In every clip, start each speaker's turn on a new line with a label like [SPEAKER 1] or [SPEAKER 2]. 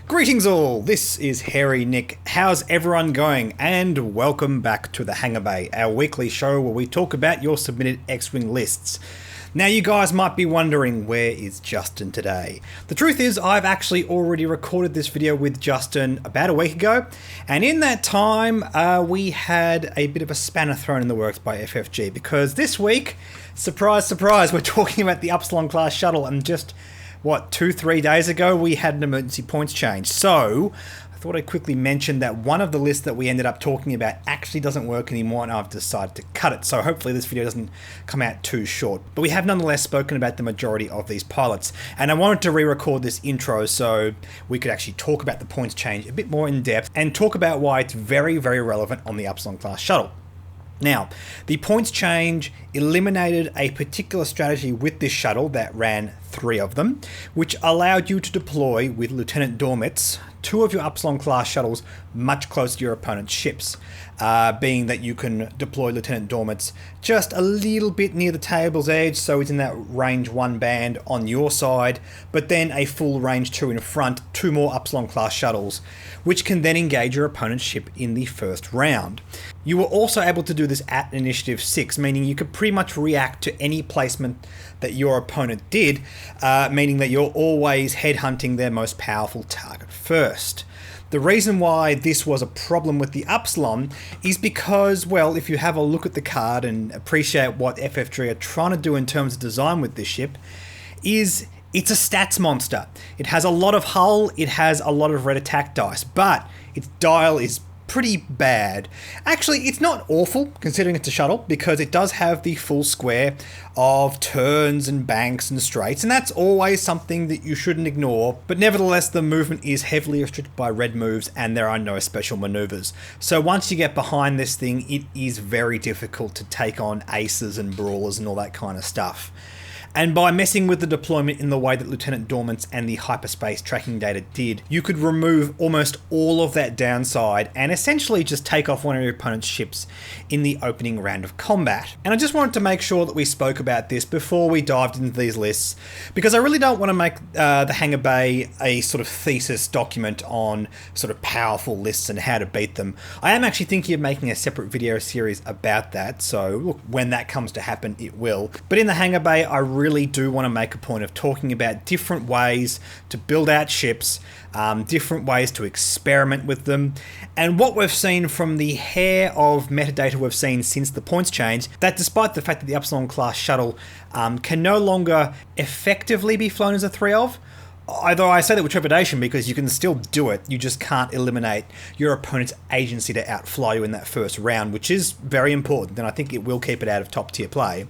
[SPEAKER 1] Greetings all, this is Hairy Nick. How's everyone going? And welcome back to the Hangar Bay, our weekly show where we talk about your submitted X-Wing lists. Now you guys might be wondering, where is Justin today? The truth is, I've actually already recorded this video with Justin about a week ago, and in that time we had a bit of a spanner thrown in the works by FFG, because this week, surprise surprise, we're talking about the Upsilon class shuttle, and just 2-3 days ago we had an emergency points change. So I thought I'd quickly mention that one of the lists that we ended up talking about actually doesn't work anymore, and I've decided to cut it. So hopefully this video doesn't come out too short. But we have nonetheless spoken about the majority of these pilots, and I wanted to re-record this intro so we could actually talk about the points change a bit more in depth and talk about why it's very, very relevant on the Upsilon class shuttle. Now, the points change eliminated a particular strategy with this shuttle that ran 3 of them, which allowed you to deploy with Lieutenant Dormits 2 of your Upsilon class shuttles much closer to your opponent's ships, being that you can deploy Lieutenant Dormits just a little bit near the table's edge, so it's in that range 1 band on your side, but then a full range 2 in front, 2 more Upsilon class shuttles, which can then engage your opponent's ship in the first round. You were also able to do this at Initiative 6, meaning you could pretty much react to any placement that your opponent did, meaning that you're always headhunting their most powerful target first. The reason why this was a problem with the Upsilon is because, well, if you have a look at the card and appreciate what FFG are trying to do in terms of design with this ship, is it's a stats monster. It has a lot of hull, it has a lot of red attack dice, but its dial is pretty bad. Actually, it's not awful considering it's a shuttle, because it does have the full square of turns and banks and straights, and that's always something that you shouldn't ignore. But nevertheless, the movement is heavily restricted by red moves and there are no special maneuvers. So once you get behind this thing, it is very difficult to take on aces and brawlers and all that kind of stuff. And by messing with the deployment in the way that Lieutenant Dormits and the hyperspace tracking data did, you could remove almost all of that downside and essentially just take off one of your opponent's ships in the opening round of combat. And I just wanted to make sure that we spoke about this before we dived into these lists, because I really don't want to make the Hangar Bay a sort of thesis document on sort of powerful lists and how to beat them. I am actually thinking of making a separate video series about that, so look, when that comes to happen, it will. But in the Hangar Bay, I really do want to make a point of talking about different ways to build out ships, different ways to experiment with them, and what we've seen from the hair of metadata we've seen since the points change, that despite the fact that the Upsilon class shuttle can no longer effectively be flown as a 3 of, although I say that with trepidation because you can still do it, you just can't eliminate your opponent's agency to outfly you in that first round, which is very important, and I think it will keep it out of top tier play.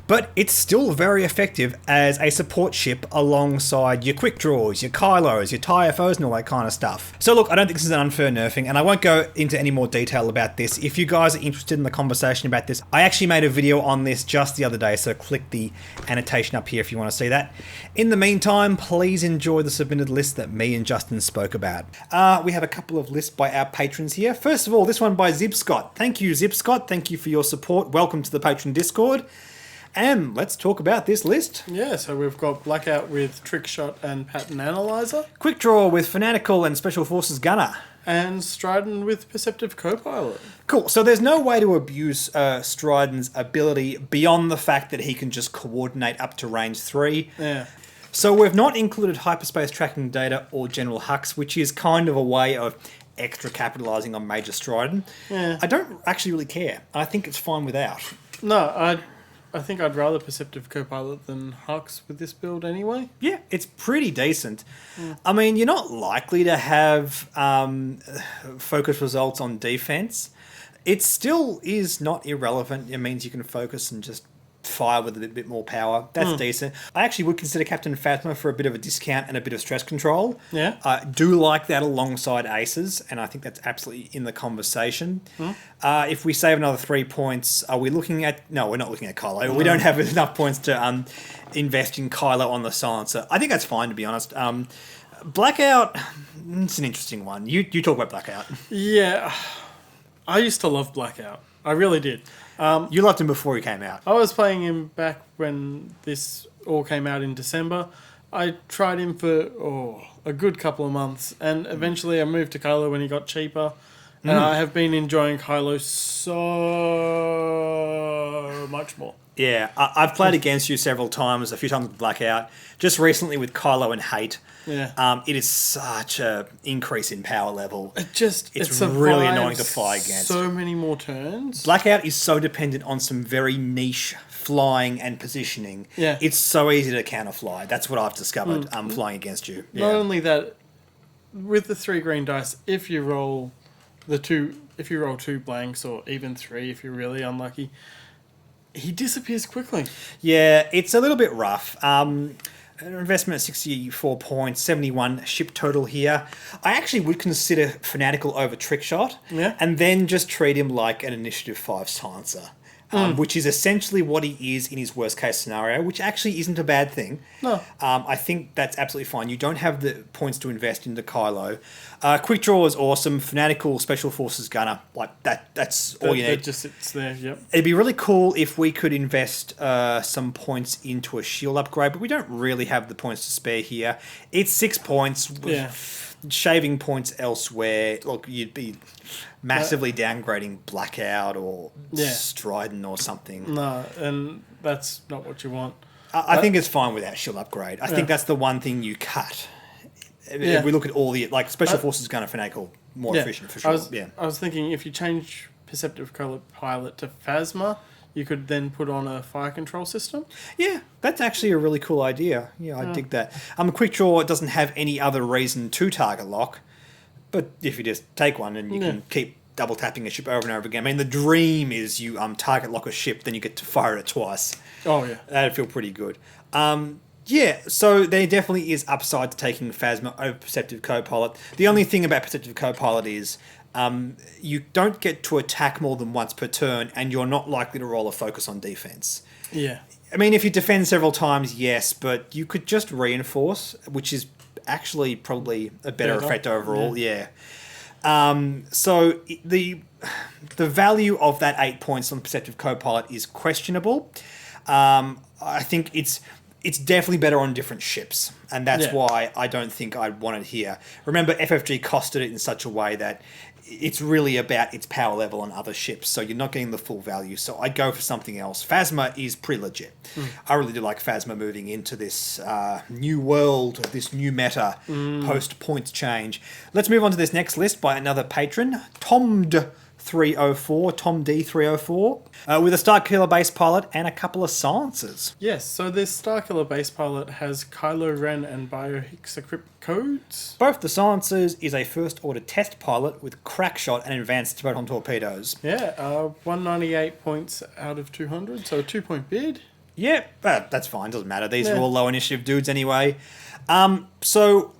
[SPEAKER 1] But it's still very effective as a support ship alongside your quick draws, your Kylos, your TIE FOs and all that kind of stuff. So look, I don't think this is an unfair nerfing, and I won't go into any more detail about this. If you guys are interested in the conversation about this, I actually made a video on this just the other day, so click the annotation up here if you want to see that. In the meantime, please enjoy the submitted list that me and Justin spoke about. We have a couple of lists by our patrons here. First of all, this one by zybscott. Thank you, zybscott. Thank you for your support. Welcome to the Patreon Discord. And let's talk about this list.
[SPEAKER 2] Yeah, so we've got Blackout with Trick Shot and Pattern Analyzer.
[SPEAKER 1] Quick Draw with Fanatical and Special Forces Gunner.
[SPEAKER 2] And Stridon with Perceptive Copilot.
[SPEAKER 1] Cool, so there's no way to abuse Stridon's ability beyond the fact that he can just coordinate up to range 3.
[SPEAKER 2] Yeah.
[SPEAKER 1] So we've not included hyperspace tracking data or general hux, which is kind of a way of extra capitalising on Major Stridon.
[SPEAKER 2] Yeah.
[SPEAKER 1] I don't actually really care. I think it's fine without.
[SPEAKER 2] No, I think I'd rather Perceptive Copilot than Hux with this build anyway.
[SPEAKER 1] Yeah, it's pretty decent. I mean, you're not likely to have focus results on defense. It still is not irrelevant. It means you can focus and just fire with a bit more power. That's decent. I actually would consider Captain Phasma for a bit of a discount and a bit of stress control.
[SPEAKER 2] Yeah.
[SPEAKER 1] I do like that alongside aces, and I think that's absolutely in the conversation. If we save another 3 points, are we looking at... No, we're not looking at Kylo. We don't have enough points to invest in Kylo on the silencer. I think that's fine, to be honest. Blackout, it's an interesting one. You talk about Blackout.
[SPEAKER 2] Yeah. I used to love Blackout. I really did.
[SPEAKER 1] You loved him before he came out.
[SPEAKER 2] I was playing him back when this all came out in December. I tried him for a good couple of months, and eventually I moved to Kylo when he got cheaper. And I have been enjoying Kylo so much more.
[SPEAKER 1] Yeah, I've played against you several times, a few times with Blackout. Just recently with Kylo and Hate.
[SPEAKER 2] Yeah.
[SPEAKER 1] It is such a increase in power level.
[SPEAKER 2] It's
[SPEAKER 1] really annoying to fly against.
[SPEAKER 2] So many more turns.
[SPEAKER 1] Blackout is so dependent on some very niche flying and positioning.
[SPEAKER 2] Yeah.
[SPEAKER 1] It's so easy to counterfly. That's what I've discovered flying against you. Yeah.
[SPEAKER 2] Not only that, with the 3 green dice, if you roll two blanks, or even 3 if you're really unlucky, he disappears quickly.
[SPEAKER 1] Yeah, it's a little bit rough. An investment at 64 points, 71 ship total here. I actually would consider Fanatical over Trickshot, and then just treat him like an Initiative 5 silencer. Which is essentially what he is in his worst case scenario, which actually isn't a bad thing.
[SPEAKER 2] No.
[SPEAKER 1] I think that's absolutely fine. You don't have the points to invest into Kylo. Quick Draw is awesome. Fanatical Special Forces Gunner, like that's all you need.
[SPEAKER 2] It just sits there, yep.
[SPEAKER 1] It'd be really cool if we could invest some points into a shield upgrade, but we don't really have the points to spare here. It's 6 points.
[SPEAKER 2] Yeah.
[SPEAKER 1] Shaving points elsewhere. Look, you'd be massively downgrading Blackout or Strident or something.
[SPEAKER 2] No, and that's not what you want.
[SPEAKER 1] I think it's fine without shield upgrade. I think that's the one thing you cut. If we look at all the Special Forces Gunner Fanatical, more efficient for sure.
[SPEAKER 2] I was thinking if you change Perceptive Pilot to Phasma, you could then put on a fire control system.
[SPEAKER 1] Yeah, that's actually a really cool idea. Yeah, I dig that. Quick Draw doesn't have any other reason to target lock, but if you just take one and you can keep double tapping a ship over and over again. I mean, the dream is you target lock a ship, then you get to fire it twice.
[SPEAKER 2] Oh, yeah.
[SPEAKER 1] That'd feel pretty good. So there definitely is upside to taking Phasma over Perceptive Copilot. The only thing about Perceptive Copilot is you don't get to attack more than once per turn, and you're not likely to roll a focus on defense.
[SPEAKER 2] Yeah.
[SPEAKER 1] I mean, if you defend several times, yes, but you could just reinforce, which is actually probably a better effect overall. Yeah. So the value of that 8 points on Perceptive Copilot is questionable. I think it's definitely better on different ships, and that's why I don't think I'd want it here. Remember, FFG costed it in such a way that it's really about its power level on other ships, so you're not getting the full value. So I'd go for something else. Phasma is pretty legit. I really do like Phasma moving into this new world, this new meta, post-points change. Let's move on to this next list by another patron, Tom304, Tom D304, with a Starkiller base pilot and a couple of silencers.
[SPEAKER 2] Yes, so this Starkiller base pilot has Kylo Ren and Biohexacrypt codes.
[SPEAKER 1] Both the silencers is a first order test pilot with crackshot and advanced proton torpedoes.
[SPEAKER 2] Yeah, 198 points out of 200, so a 2-point bid.
[SPEAKER 1] Yeah, but that's fine, doesn't matter. These are all low initiative dudes anyway. So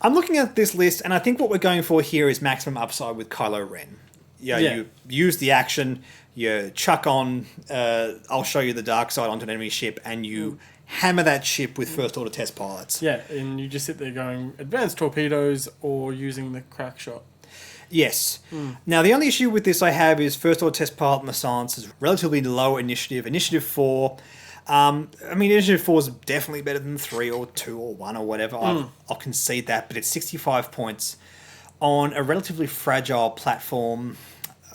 [SPEAKER 1] I'm looking at this list, and I think what we're going for here is maximum upside with Kylo Ren. You use the action, you chuck on, I'll show you the dark side onto an enemy ship, and you hammer that ship with first order test pilots.
[SPEAKER 2] Yeah, and you just sit there going advanced torpedoes or using the crack shot.
[SPEAKER 1] Yes. Now, the only issue with this I have is first order test pilot and the silence is relatively low initiative. Initiative 4. Initiative 4 is definitely better than 3 or 2 or 1 or whatever. I'll concede that, but it's 65 points on a relatively fragile platform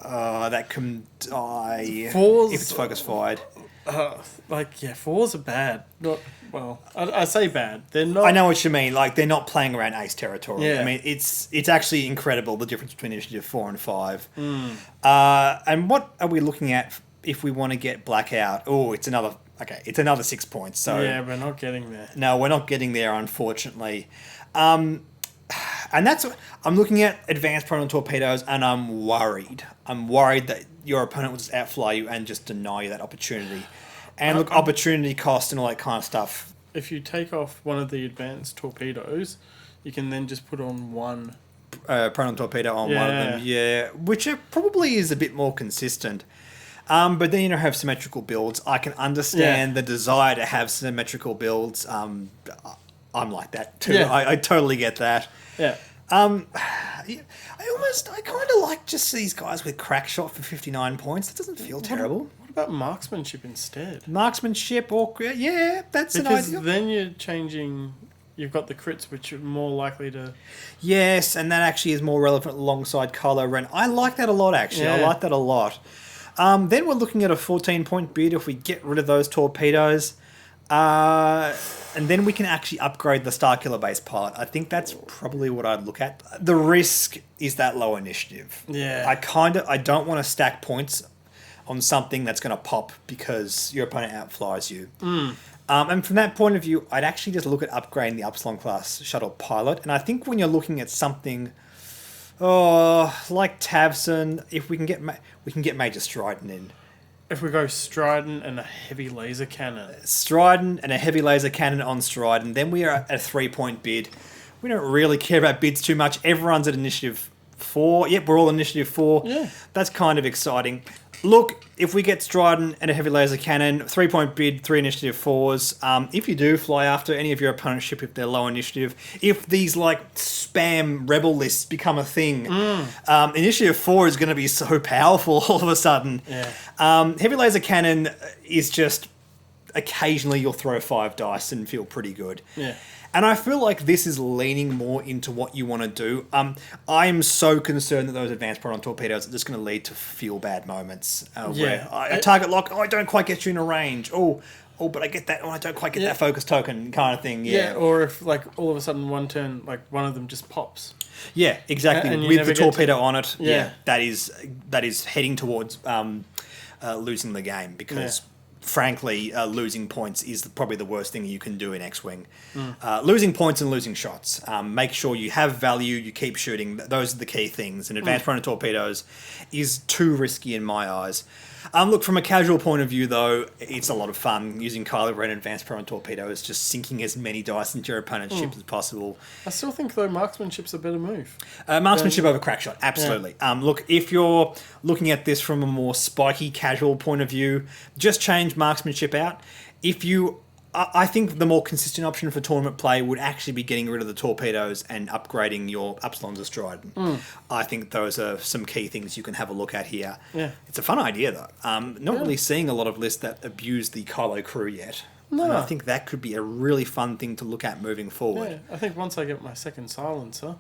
[SPEAKER 1] that can die if it's focus fired.
[SPEAKER 2] Fours are bad. I say bad. They're not.
[SPEAKER 1] I know what you mean. Like, they're not playing around ace territory.
[SPEAKER 2] Yeah.
[SPEAKER 1] I mean, it's actually incredible, the difference between initiative 4 and 5. And what are we looking at if we want to get Blackout? Oh, it's another 6 points. So
[SPEAKER 2] yeah, we're not getting there.
[SPEAKER 1] No, we're not getting there, unfortunately. And that's I'm looking at advanced proton torpedoes, and I'm worried. I'm worried that your opponent will just outfly you and just deny you that opportunity. And look, opportunity cost and all that kind of stuff.
[SPEAKER 2] If you take off one of the advanced torpedoes, you can then just put on one
[SPEAKER 1] proton torpedo on one of them, which probably is a bit more consistent. But then you don't have symmetrical builds. I can understand the desire to have symmetrical builds. I'm like that too.
[SPEAKER 2] Yeah.
[SPEAKER 1] I totally get that.
[SPEAKER 2] Yeah.
[SPEAKER 1] I kind of like just these guys with crack shot for 59 points. That doesn't feel terrible.
[SPEAKER 2] What about marksmanship instead?
[SPEAKER 1] Marksmanship, or that's an idea.
[SPEAKER 2] Because then you're changing you've got the crits, which are more likely to...
[SPEAKER 1] Yes, and that actually is more relevant alongside Kylo Ren. I like that a lot, actually. I
[SPEAKER 2] Yeah.
[SPEAKER 1] like that a lot. Then we're looking at a 14-point bid if we get rid of those torpedoes. And then we can actually upgrade the Starkiller base pilot. I think that's probably what I'd look at. The risk is that low initiative.
[SPEAKER 2] Yeah.
[SPEAKER 1] I don't want to stack points on something that's going to pop because your opponent outflies you. And from that point of view, I'd actually just look at upgrading the Upsilon class shuttle pilot. And I think when you're looking at something, like Tavson, if we can get Major Strident in.
[SPEAKER 2] If we go Strident and a heavy laser cannon.
[SPEAKER 1] Strident and a heavy laser cannon on Strident, then we are at a 3-point bid. We don't really care about bids too much. Everyone's at initiative 4. Yep, we're all initiative 4.
[SPEAKER 2] Yeah.
[SPEAKER 1] That's kind of exciting. Look, if we get Strident and a heavy laser cannon, 3-point bid, 3 initiative 4s. If you do fly after any of your opponent's ship if they're low initiative, if these like spam rebel lists become a thing, initiative 4 is going to be so powerful all of a sudden.
[SPEAKER 2] Yeah.
[SPEAKER 1] Heavy laser cannon is just occasionally you'll throw 5 dice and feel pretty good.
[SPEAKER 2] Yeah.
[SPEAKER 1] And I feel like this is leaning more into what you want to do. I am so concerned that those advanced proton torpedoes are just going to lead to feel bad moments. Where a target lock, I don't quite get you in a range. Oh, but I get that. Oh, I don't quite get that focus token kind of thing.
[SPEAKER 2] Yeah, or if like all of a sudden one turn, like one of them just pops.
[SPEAKER 1] Yeah, exactly.
[SPEAKER 2] And you
[SPEAKER 1] with
[SPEAKER 2] never
[SPEAKER 1] the
[SPEAKER 2] get
[SPEAKER 1] torpedo on it.
[SPEAKER 2] Yeah.
[SPEAKER 1] that is heading towards losing the game because.
[SPEAKER 2] Yeah.
[SPEAKER 1] Frankly, losing points is probably the worst thing you can do in X-Wing. Losing points and losing shots. Make sure you have value, you keep shooting. Those are the key things. And advanced proton torpedoes is too risky in my eyes. Look, from a casual point of view, though, it's a lot of fun using Kylo Ren advanced proton torpedoes, just sinking as many dice into your opponent's ship as possible.
[SPEAKER 2] I still think, though, marksmanship's a better move.
[SPEAKER 1] Marksmanship over crackshot, absolutely.
[SPEAKER 2] Yeah.
[SPEAKER 1] Look, if you're looking at this from a more spiky, casual point of view, just change marksmanship out. I think the more consistent option for tournament play would actually be getting rid of the torpedoes and upgrading your Upsilons to Strident. I think those are some key things you can have a look at here.
[SPEAKER 2] Yeah.
[SPEAKER 1] It's a fun idea, though. Not really seeing a lot of lists that abuse the Kylo crew yet.
[SPEAKER 2] No.
[SPEAKER 1] And I think that could be a really fun thing to look at moving forward.
[SPEAKER 2] Yeah, I think once I get my second silencer,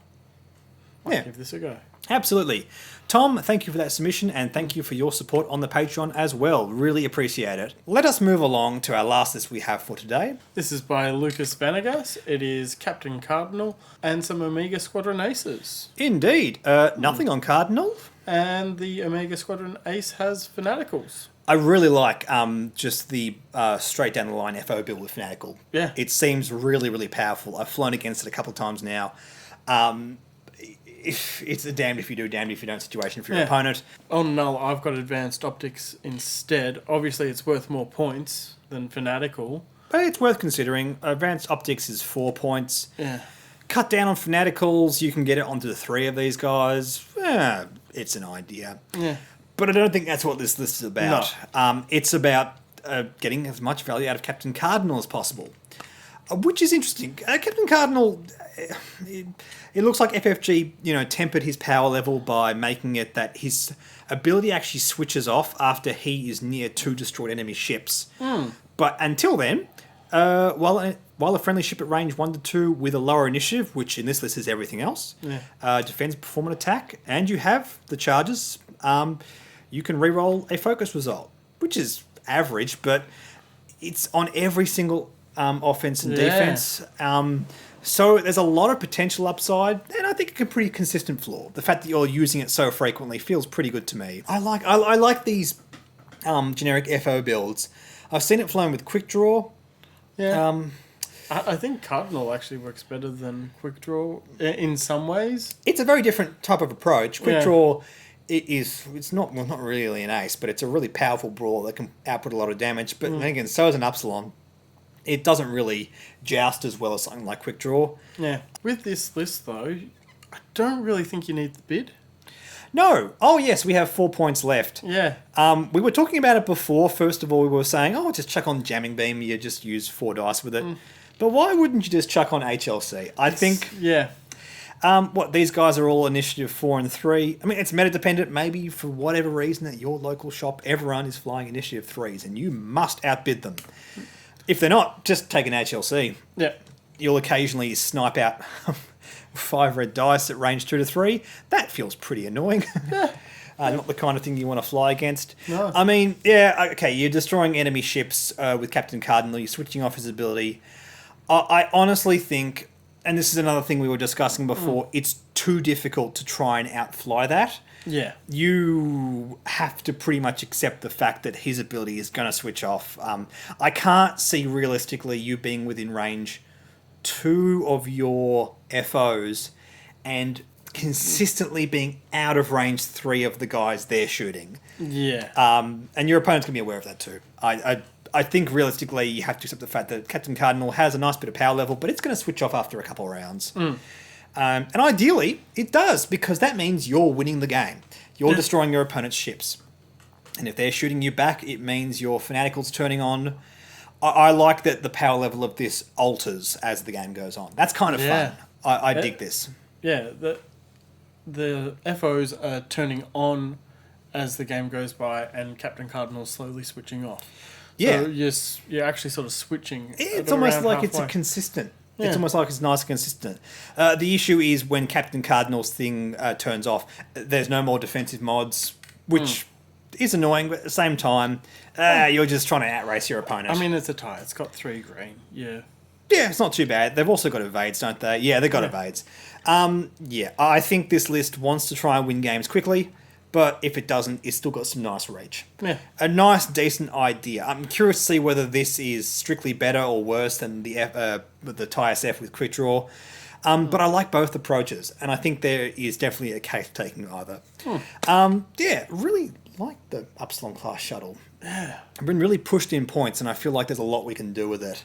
[SPEAKER 2] I'll give this a go.
[SPEAKER 1] Absolutely. Tom, thank you for that submission and thank you for your support on the Patreon as well. Really appreciate it. Let us move along to our last list we have for today.
[SPEAKER 2] This is by Lukas Vanagas. It is Captain Cardinal and some Omega Squadron Aces.
[SPEAKER 1] Indeed. Nothing on Cardinal.
[SPEAKER 2] And the Omega Squadron Ace has Fanaticals.
[SPEAKER 1] I really like just the straight down the line FO build with Fanatical.
[SPEAKER 2] Yeah.
[SPEAKER 1] It seems really, really powerful. I've flown against it a couple of times now. It's a damned if you do, damned if you don't situation for your opponent.
[SPEAKER 2] On Null, I've got Advanced Optics instead. Obviously, it's worth more points than Fanatical.
[SPEAKER 1] But it's worth considering. Advanced Optics is 4 points.
[SPEAKER 2] Yeah.
[SPEAKER 1] Cut down on Fanaticals, you can get it onto the 3 of these guys. It's an idea.
[SPEAKER 2] Yeah.
[SPEAKER 1] But I don't think that's what this list is about. No. It's about getting as much value out of Captain Cardinal as possible. Which is interesting. Captain Cardinal, it looks like FFG, tempered his power level by making it that his ability actually switches off after he is near 2 destroyed enemy ships. But until then, while a friendly ship at range 1 to 2 with a lower initiative, which in this list is everything else, defends, perform an attack, and you have the charges, you can reroll a focus result, which is average, but it's on every single offense and defense. So there's a lot of potential upside, and I think a pretty consistent floor. The fact that you're using it so frequently feels pretty good to me. I like these generic FO builds. I've seen it flown with Quick Draw.
[SPEAKER 2] Yeah. I think Cardinal actually works better than Quick Draw in some ways.
[SPEAKER 1] It's a very different type of approach. Quick Draw it's not really an ace, but it's a really powerful brawler that can output a lot of damage. But then again, so is an Upsilon. It doesn't really joust as well as something like Quick Draw. Yeah.
[SPEAKER 2] With this list, though, I don't really think you need the bid.
[SPEAKER 1] No. Oh, yes, we have 4 points left.
[SPEAKER 2] Yeah.
[SPEAKER 1] We were talking about it before. First of all, we were saying, just chuck on Jamming Beam. You just use 4 dice with it. But why wouldn't you just chuck on HLC? I think...
[SPEAKER 2] Yeah.
[SPEAKER 1] These guys are all initiative 4 and 3. I mean, it's meta dependent. Maybe for whatever reason at your local shop, everyone is flying initiative 3s and you must outbid them. If they're not, just take an HLC.
[SPEAKER 2] Yeah.
[SPEAKER 1] you'll occasionally snipe out 5 red dice at range 2 to 3. That feels pretty annoying. Not the kind of thing you want to fly against.
[SPEAKER 2] No.
[SPEAKER 1] I mean, yeah, okay, you're destroying enemy ships with Captain Cardinal. You're switching off his ability. I honestly think, and this is another thing we were discussing before, it's too difficult to try and outfly that.
[SPEAKER 2] Yeah.
[SPEAKER 1] You have to pretty much accept the fact that his ability is going to switch off. I can't see realistically you being within range 2 of your FOs and consistently being out of range 3 of the guys they're shooting.
[SPEAKER 2] Yeah.
[SPEAKER 1] And your opponent's going to be aware of that too. I think realistically you have to accept the fact that Captain Cardinal has a nice bit of power level, but it's going to switch off after a couple of rounds. And ideally, it does, because that means you're winning the game. You're destroying your opponent's ships. And if they're shooting you back, it means your Fanatical's turning on. I like that the power level of this alters as the game goes on. That's kind of fun. I dig this.
[SPEAKER 2] Yeah, the FOs are turning on as the game goes by, and Captain Cardinal's slowly switching off.
[SPEAKER 1] Yeah.
[SPEAKER 2] So you're actually sort of switching.
[SPEAKER 1] It's almost like
[SPEAKER 2] halfway.
[SPEAKER 1] it's a consistent.
[SPEAKER 2] Yeah.
[SPEAKER 1] It's almost like it's nice and consistent. The issue is when Captain Cardinal's thing turns off, there's no more defensive mods, which is annoying, but at the same time, you're just trying to outrace your opponent.
[SPEAKER 2] I mean, it's a tie. It's got 3 green. Yeah.
[SPEAKER 1] Yeah, it's not too bad. They've also got evades, don't they? Yeah, they've got evades. I think this list wants to try and win games quickly, but if it doesn't, it's still got some nice reach.
[SPEAKER 2] Yeah.
[SPEAKER 1] A nice, decent idea. I'm curious to see whether this is strictly better or worse than the TIE SF with quick draw. But I like both approaches, and I think there is definitely a case for taking either. Really like the Upsilon class shuttle.
[SPEAKER 2] Yeah.
[SPEAKER 1] I've been really pushed in points, and I feel like there's a lot we can do with it.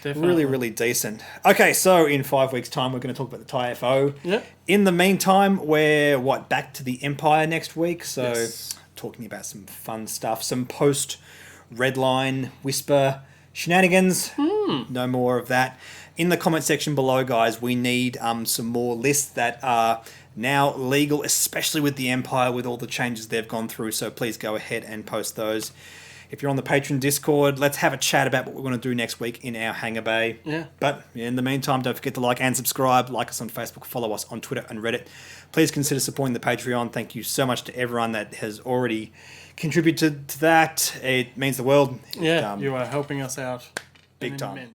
[SPEAKER 2] Definitely.
[SPEAKER 1] Really, really decent. Okay, so in 5 weeks' time, we're going to talk about the TIE FO.
[SPEAKER 2] Yeah.
[SPEAKER 1] In the meantime, we're, back to the Empire next week. So
[SPEAKER 2] Yes.
[SPEAKER 1] talking about some fun stuff, some post-Redline Whisper shenanigans. No more of that. In the comment section below, guys, we need some more lists that are now legal, especially with the Empire, with all the changes they've gone through. So please go ahead and post those. If you're on the Patreon Discord, let's have a chat about what we're going to do next week in our Hangar Bay.
[SPEAKER 2] Yeah.
[SPEAKER 1] But in the meantime, don't forget to like and subscribe. Like us on Facebook, follow us on Twitter and Reddit. Please consider supporting the Patreon. Thank you so much to everyone that has already contributed to that. It means the world.
[SPEAKER 2] Yeah, you are helping us out.
[SPEAKER 1] Big time.